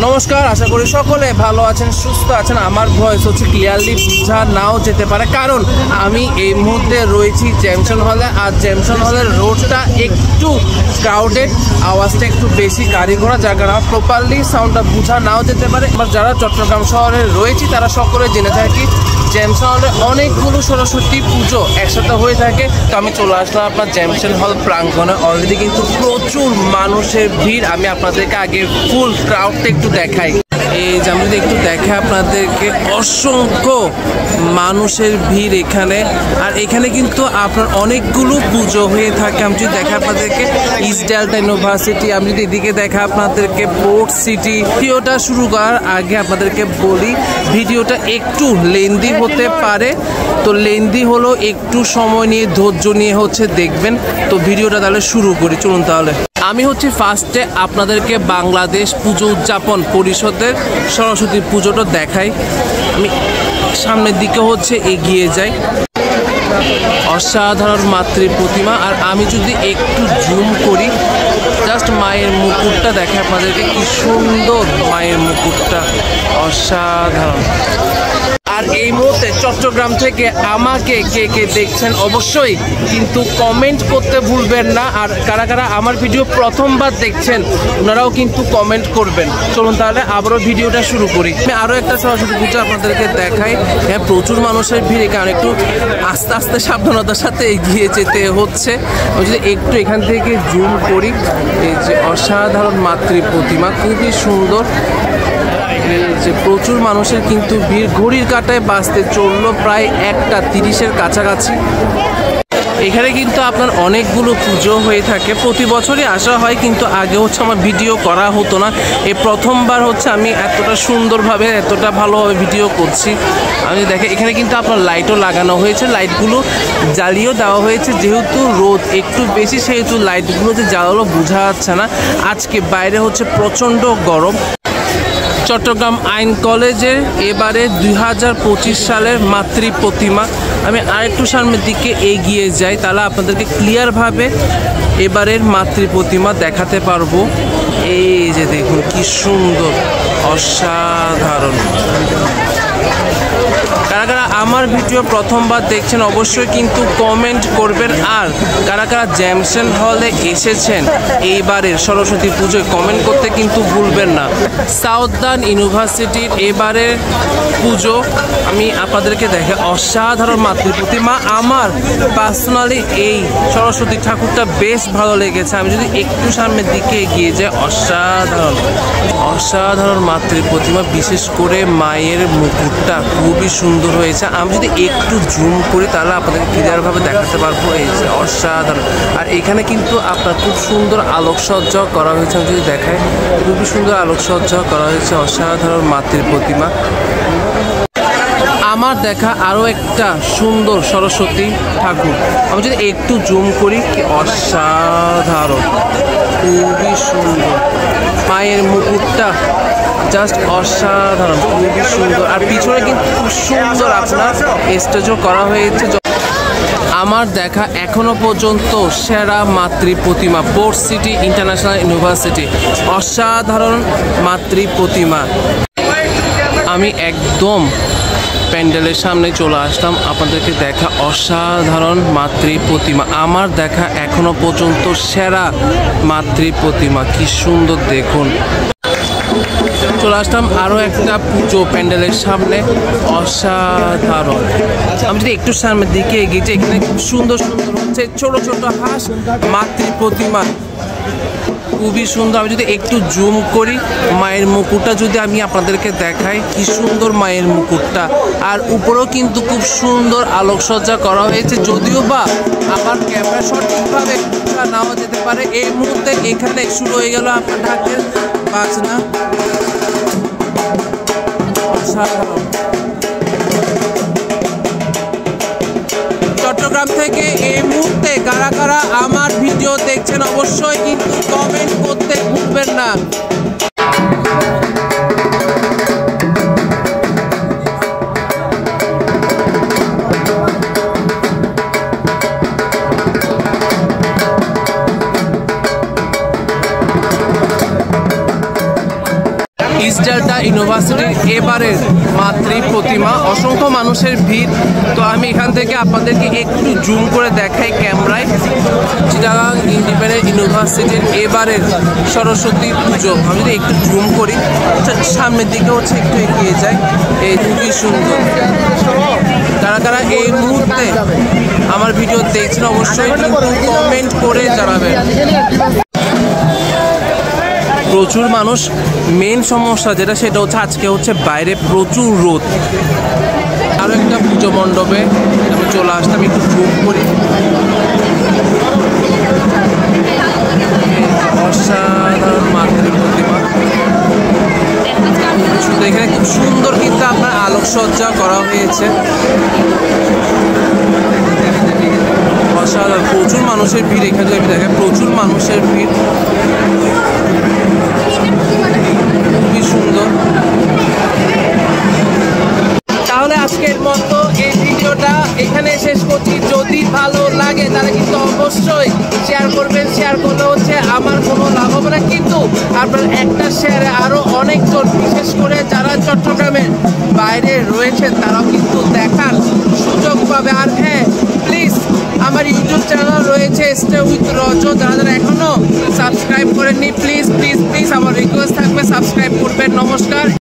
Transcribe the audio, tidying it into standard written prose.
নমস্কার, আশা করি সকলে ভালো আছেন, সুস্থ আছেন। আমার ভয়েস হচ্ছে ক্লিয়ারলি বোঝা নাও যেতে পারে, কারণ আমি এই মুহূর্তে রয়েছি জ্যামসন হলে। আর জ্যামসন হলের রোডটা একটু ক্রাউডেড, আওয়াজটা একটু বেশি গাড়ি ঘোড়া, যার কারণে প্রপারলি সাউন্ডটা বোঝা নাও যেতে পারে। আবার যারা চট্টগ্রাম শহরে রয়েছি তারা সকলে জেনে থাকি জ্যামসন হলে অনেকগুলো সরস্বতী পুজো একসাথে হয়ে থাকে। তো আমি চলে আসলাম আপনার জ্যামসন হল প্রাঙ্গণে। অলরেডি কিন্তু প্রচুর মানুষের ভিড়। আমি আপনাদেরকে আগে ফুল ক্রাউডটা একটু দেখাই। এই যে আমি যদি একটু দেখাই আপনাদেরকে, অসংখ্য মানুষের ভিড় এখানে। আর এখানে কিন্তু আপনার অনেকগুলো পুজো হয়ে থাকে। আমি যদি দেখা আপনাদেরকে ইস্ট ডেল্টা ইউনিভার্সিটি, আমি যদি এদিকে দেখা আপনাদেরকে পোর্ট সিটি। ভিডিওটা শুরু করার আগে আপনাদেরকে বলি, ভিডিওটা একটু লেন্দি হতে পারে। তো লেন্দি হলো, একটু সময় নিয়ে ধৈর্য নিয়ে হচ্ছে দেখবেন। তো ভিডিওটা তাহলে শুরু করি, চলুন তাহলে। আমি হচ্ছে ফার্স্টে আপনাদেরকে বাংলাদেশ পুজো উদযাপন পরিষদের সরস্বতী পুজোটা দেখাই। আমি সামনের দিকে হচ্ছে এগিয়ে যাই। অসাধারণ মাতৃ প্রতিমা। আর আমি যদি একটু জুম করি, জাস্ট মায়ের মুকুটটা দেখে আপনাদেরকে, কি সুন্দর মায়ের মুকুটটা, অসাধারণ। আর এই মুহূর্তে চট্টগ্রাম থেকে আমাকে কে কে দেখছেন অবশ্যই কিন্তু কমেন্ট করতে ভুলবেন না। আর কারা কারা আমার ভিডিও প্রথমবার দেখছেন ওনারাও কিন্তু কমেন্ট করবেন। চলুন তাহলে আবারও ভিডিওটা শুরু করি। আমি আরও একটা সরস্বতী পুজো আপনাদেরকে দেখাই। হ্যাঁ, প্রচুর মানুষের ভিড়, কারণ একটু আস্তে আস্তে সাবধানতার সাথে এগিয়ে যেতে হচ্ছে। আমি যদি একটু এখান থেকে জুম করি, এই যে অসাধারণ মাতৃ প্রতিমা, খুবই সুন্দর। যে প্রচুর মানুষের কিন্তু ভিড়, ঘড়ির কাঁটায় বাজতে চললো প্রায় 1:30-এর কাছাকাছি। এখানে কিন্তু আপনার অনেকগুলো পুজো হয়ে থাকে, প্রতি বছরই আসা হয়, কিন্তু আগে হচ্ছে আমার ভিডিও করা হতো না। এই প্রথমবার হচ্ছে আমি এতটা সুন্দরভাবে, এতটা ভালোভাবে ভিডিও করছি। আমি দেখে এখানে কিন্তু আপনার লাইটও লাগানো হয়েছে, লাইটগুলো জ্বালিয়েও দেওয়া হয়েছে। যেহেতু রোদ একটু বেশি, সেহেতু লাইটগুলো যে জ্বালালো বোঝা যাচ্ছে না। আজকে বাইরে হচ্ছে প্রচণ্ড গরম। চট্টগ্রাম আইন কলেজের এবারে 2025 সালের মাতৃ প্রতিমা। আমি আরেকটু সামনের দিকে এগিয়ে যাই, তাহলে আপনাদেরকে ক্লিয়ারভাবে এবারের মাতৃ প্রতিমা দেখাতে পারবো। এই যে দেখুন কি সুন্দর, অসাধারণ। কারা কারা আমার ভিডিও প্রথমবার দেখছেন অবশ্যই কিন্তু কমেন্ট করবেন। আর কারা কারা জ্যামসন হলে এসেছেন এইবারের সরস্বতী পুজোয় কমেন্ট করতে কিন্তু ভুলবেন না। সাউদার্ন ইউনিভার্সিটির এবারের পুজো আমি আপনাদেরকে দেখে, অসাধারণ মাতৃ প্রতিমা। আমার পার্সোনালি এই সরস্বতী ঠাকুরটা বেশ ভালো লেগেছে। আমি যদি একটু সামনের দিকে এগিয়ে যাই, অসাধারণ অসাধারণ মাতৃ প্রতিমা, বিশেষ করে মায়ের মুকুটটা খুবই সুন্দর হয়েছে। আমি যদি একটু জুম করি তাহলে আপনাদেরকে ক্লিয়ারভাবে দেখাতে পারবো। এই যে অসাধারণ। আর এখানে কিন্তু আপনার খুব সুন্দর আলোকসজ্জা করা হয়েছে। আমি যদি দেখাই, খুবই সুন্দর আলোকসজ্জা করা হয়েছে, অসাধারণ মাতৃ প্রতিমা। আমার দেখা আরও একটা সুন্দর সরস্বতী ঠাকুর, আমি যদি একটু জুম করি, কি অসাধারণ, খুবই সুন্দর। মায়ের মুকুটটা জাস্ট অসাধারণ, খুবই সুন্দর। আর পিছনে কিন্তু খুব সুন্দর আপনার স্টেজও করা হয়েছে। আমার দেখা এখনো পর্যন্ত সেরা মাতৃ প্রতিমা, পোর্ট সিটি ইন্টারন্যাশনাল ইউনিভার্সিটি, অসাধারণ মাতৃ প্রতিমা। আমি একদম প্যান্ডেলের সামনে চলে আসলাম, আপনাদেরকে দেখা অসাধারণ মাতৃ প্রতিমা। আমার দেখা এখনো পর্যন্ত সেরা মাতৃ প্রতিমা, কি সুন্দর দেখুন। চলে আসলাম আরও একটা পুজো প্যান্ডেলের সামনে, অসাধারণ। আমি যদি একটু সামনের দিকে এগিয়ে যাই, এখানে খুব সুন্দর সুন্দর হচ্ছে ছোট ছোট হাঁস মাতৃ প্রতিমা, খুবই সুন্দর। আমি যদি একটু জুম করি, মায়ের মুকুটটা যদি আমি আপনাদেরকে দেখাই, কি সুন্দর মায়ের মুকুটটা। আর উপরেও কিন্তু খুব সুন্দর আলোকসজ্জা করা হয়েছে, যদিও বা আমার ক্যামেরা সঠিকভাবে নাও যেতে পারে। এই মুহূর্তে এখানে শুরু হয়ে গেল আপনার ঢাকের বাজনা, অসাধারণ। চট্টগ্রাম থেকে এই মুহূর্তে কারা কারা আমার ভিডিও দেখছেন অবশ্যই কিন্তু কমেন্ট করতে ভুলবেন না। ইস্ট ডেল্টা ইউনিভার্সিটির এবারের মাতৃ প্রতিমা, অসংখ্য মানুষের ভিড়। তো আমি এখান থেকে আপনাদেরকে একটু জুম করে দেখাই ক্যামেরায় চিটাগাং ইন্ডিপেন্ডেন্ট ইউনিভার্সিটির এবারের সরস্বতী পুজো। আমি যদি একটু জুম করি, সামনের দিকে হচ্ছে একটু এগিয়ে যায়, এই খুবই সুন্দর। যারা যারা এই মুহূর্তে আমার ভিডিও দেখছেন অবশ্যই কিন্তু কমেন্ট করে জানাবেন। প্রচুর মানুষ, মেন সমস্যা যেটা সেটা হচ্ছে আজকে হচ্ছে বাইরে প্রচুর রোদ। আরও একটা পুজো মণ্ডপে আমি চলে আসতাম, একটু জুম করি। অসাধারণ মাতৃ প্রতিমা, এখানে খুব সুন্দর কিন্তু আপনার আলোকসজ্জা করা হয়েছে। অসাধারণ, প্রচুর মানুষের ভিড় এখানে যদি দেখেন, প্রচুর মানুষের ভিড়, খুবই সুন্দর। তাহলে আজকের মতো এই ভিডিওটা এখানে শেষ করছি। যদি ভালো লাগে তাহলে কিন্তু অবশ্যই শেয়ার করবেন। শেয়ার করলে হচ্ছে আমার কোনো লাভ হবে না, কিন্তু আপনার একটা শেয়ারে আরও অনেকজন, বিশেষ করে যারা চট্টগ্রামের বাইরে রয়েছেন তারাও কিন্তু দেখার সুযোগ পাবে। আর হ্যাঁ, প্লিজ আমার ইউটিউব চ্যানেল রয়েছে স্টে উইথ রজ, যারা যারা এখনও সাবস্ক্রাইব করেননি প্লিজ প্লিজ প্লিজ আমার রিকোয়েস্ট থাকবে সাবস্ক্রাইব করবেন। নমস্কার।